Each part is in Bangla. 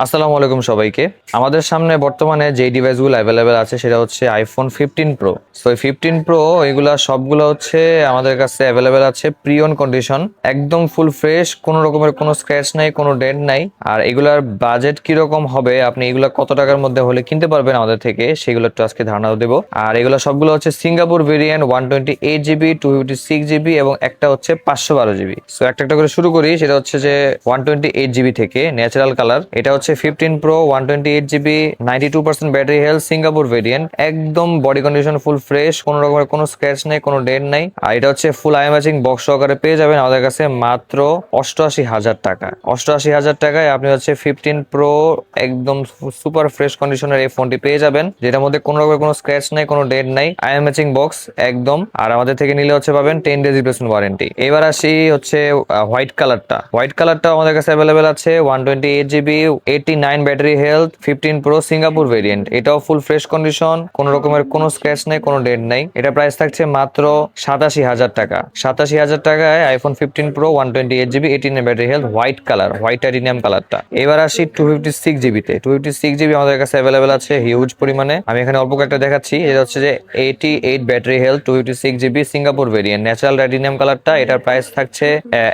আসসালামু আলাইকুম সবাইকে। আমাদের সামনে বর্তমানে যে ডিভাইসগুলো অ্যাভেলেবেল আছে সেটা হচ্ছে আইফোন 15 প্রো। তো এই 15 প্রো এগুলা সবগুলো হচ্ছে আমাদের কাছে অ্যাভেলেবেল আছে প্রি অন কন্ডিশন, একদম ফুল ফ্রেশ, কোনো রকমের কোনো স্ক্র্যাচ নাই, কোনো ডেন্ট নাই। আর এগুলার বাজেট কিরকম হবে, আপনি এগুলা কত টাকার মধ্যে হলে কিনতে পারবেন আমাদের থেকে, সেগুলো একটু আজকে ধারণা দেবো। আর এগুলো সবগুলো হচ্ছে সিঙ্গাপুর ভেরিয়েন্ট 128 জিবি, 256 জিবি এবং একটা হচ্ছে 512 জিবি। সো একটা একটা করে শুরু করি। সেটা হচ্ছে যে 128 জিবি থেকে ন্যাচারাল কালার, এটা হচ্ছে 15 pro 128 GB, 92% battery health, Singapore variant, একদম বডি কন্ডিশন ফুল ফ্রেশ, কোনো রকমের কোনো স্ক্র্যাচ নেই, কোনো ডেন্ট নাই। আর এটা হচ্ছে ফুল আই ম্যাচিং বক্স সহকারে পেয়ে যাবেন আমাদের কাছে মাত্র 88,000 টাকা। 88,000 টাকায় আপনি হচ্ছে 15 প্রো একদম সুপার ফ্রেশ কন্ডিশনের এই ফোনটি পেয়ে যাবেন, যেটার মধ্যে কোনো রকমের কোনো স্ক্র্যাচ নাই, কোনো ডেন্ট নাই, আই ম্যাচিং বক্স একদম। আর আমাদের থেকে নিলে হচ্ছে পাবেন 10 ডেজ রিপ্লেসমেন্ট ওয়ারেন্টি। এবার আসি হচ্ছে হোয়াইট কালারটা। হোয়াইট কালারটা আমাদের কাছে অ্যাভেলেবেল আছে 128 GB, 89 battery health, 15 pro Singapore variant, এটাও ফুল ফ্রেশ কন্ডিশন, কোনো রকমের কোনো স্ক্র্যাচ নেই, কোনো ডেন্ট নাই। এটা প্রাইস থাকছে মাত্র 87,000 টাকা। 87,000 টাকায় iPhone 15 pro 128 GB, 18 battery health, white colour, white titanium কালারটা। এবার আসি 256 জিবিতে। 256 জিবি আমাদের কাছে অ্যাভেলেবেল আছে হিউজ পরিমাণে। আমি এখানে অল্প একটা দেখাচ্ছি। এটা হচ্ছে যে 88 battery health, 256 GB, Singapore variant, natural titanium কালারটা। এটার প্রাইস থাকছে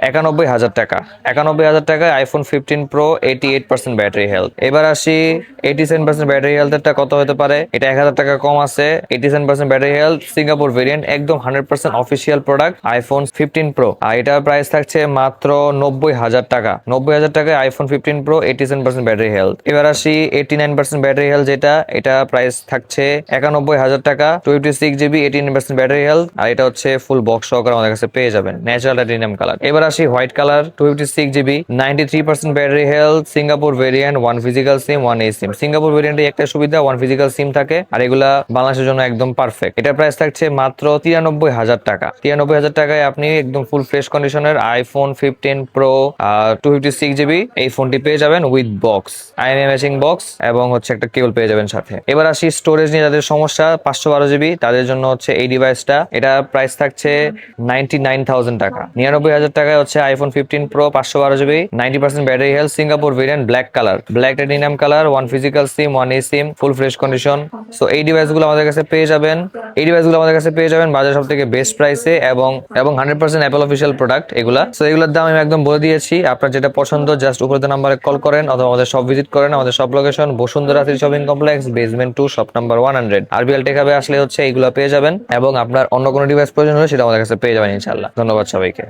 91,000 টাকা। 91,000 টাকায় আইফোন 15 প্রো 88% ব্যাটারি হেলথ। এবার আসি 87% ব্যাটারি হেলথেরটা কত হতে পারে। এটা 1,000 টাকা কম আছে। 87% ব্যাটারি হেলথ, সিঙ্গাপুর ভেরিয়েন্ট, একদম 100% অফিসিয়াল প্রোডাক্ট আইফোন 15 প্রো। আর এটার প্রাইস থাকছে মাত্র 90,000 টাকা। 90,000 টাকায় আইফোন 15 প্রো 87% ব্যাটারি হেলথ। এবার আসি 89% ব্যাটারি হেলথ, যেটা এটা প্রাইস থাকছে 91,000 টাকা। 256 জিবি, 89% ব্যাটারি হেলথ। আর এটা হচ্ছে ফুল বক্স সহকারে আমাদের কাছে পেয়ে যাবেন, ন্যাচারাল টাইটেনিয়াম কালার। এবার আসি white colour, 256 GB, 93% battery health, Singapore variant, 1 physical সিম, 1 এই সিম। সিঙ্গাপুর ভেরিয়েন্টে একটা সুবিধা, 1 ফিজিক্যাল সিম থাকে, আর এগুলা বাংলাদেশের জন্য একদম পারফেক্ট। এটার প্রাইস থাকছে মাত্র 93,000 টাকা। 93,000 টাকায় আপনি একদম ফুল ফ্রেশ কন্ডিশনের আইফোন 15 প্রো 256 জিবি এই ফোনটি পেয়ে যাবেন with box, IMEI matching box, এবং হচ্ছে একটা কেবল পেয়ে যাবেন সাথে। এবার আসি স্টোরেজ নিয়ে যাদের সমস্যা 512 জিবি, তাদের জন্য হচ্ছে এই ডিভাইসটা। এটা প্রাইস থাকছে 99,000 টাকা। 99,000 টাকায় হচ্ছে iPhone 15 pro 512 GB, 90% battery health, Singapore variant, black colour, black titanium colour, 1 physical সিম, 1 এই সিম, ফুল ফ্রেশ কন্ডিশন। সো এই ডিভাইসগুলো আমাদের কাছে পেয়ে যাবেন। এই ডিভাইসগুলো আমাদের কাছে পেয়ে যাবেন বাজার সব থেকে বেস্ট প্রাইসে, এবং 100% অ্যাপল অফিসিয়াল প্রোডাক্ট এগুলা। সো এগুলোর দাম আমি একদম বলে দিয়েছি। আপনার যেটা পছন্দ জাস্ট উপরে নাম্বারে কল করেন, অথবা আমাদের সব ভিজিট করেন। আমাদের সব location Bashundhara city shopping complex, basement 2, shop number 100। RBL টেকআপে আসলে হচ্ছে এইগুলো পেয়ে যাবেন, এবং আপনার অন্য কোনো ডিভাইস প্রয়োজন হলে সেটা আমাদের কাছে পেয়ে যাবেন ইনশাআল্লাহ। ধন্যবাদ সবাইকে।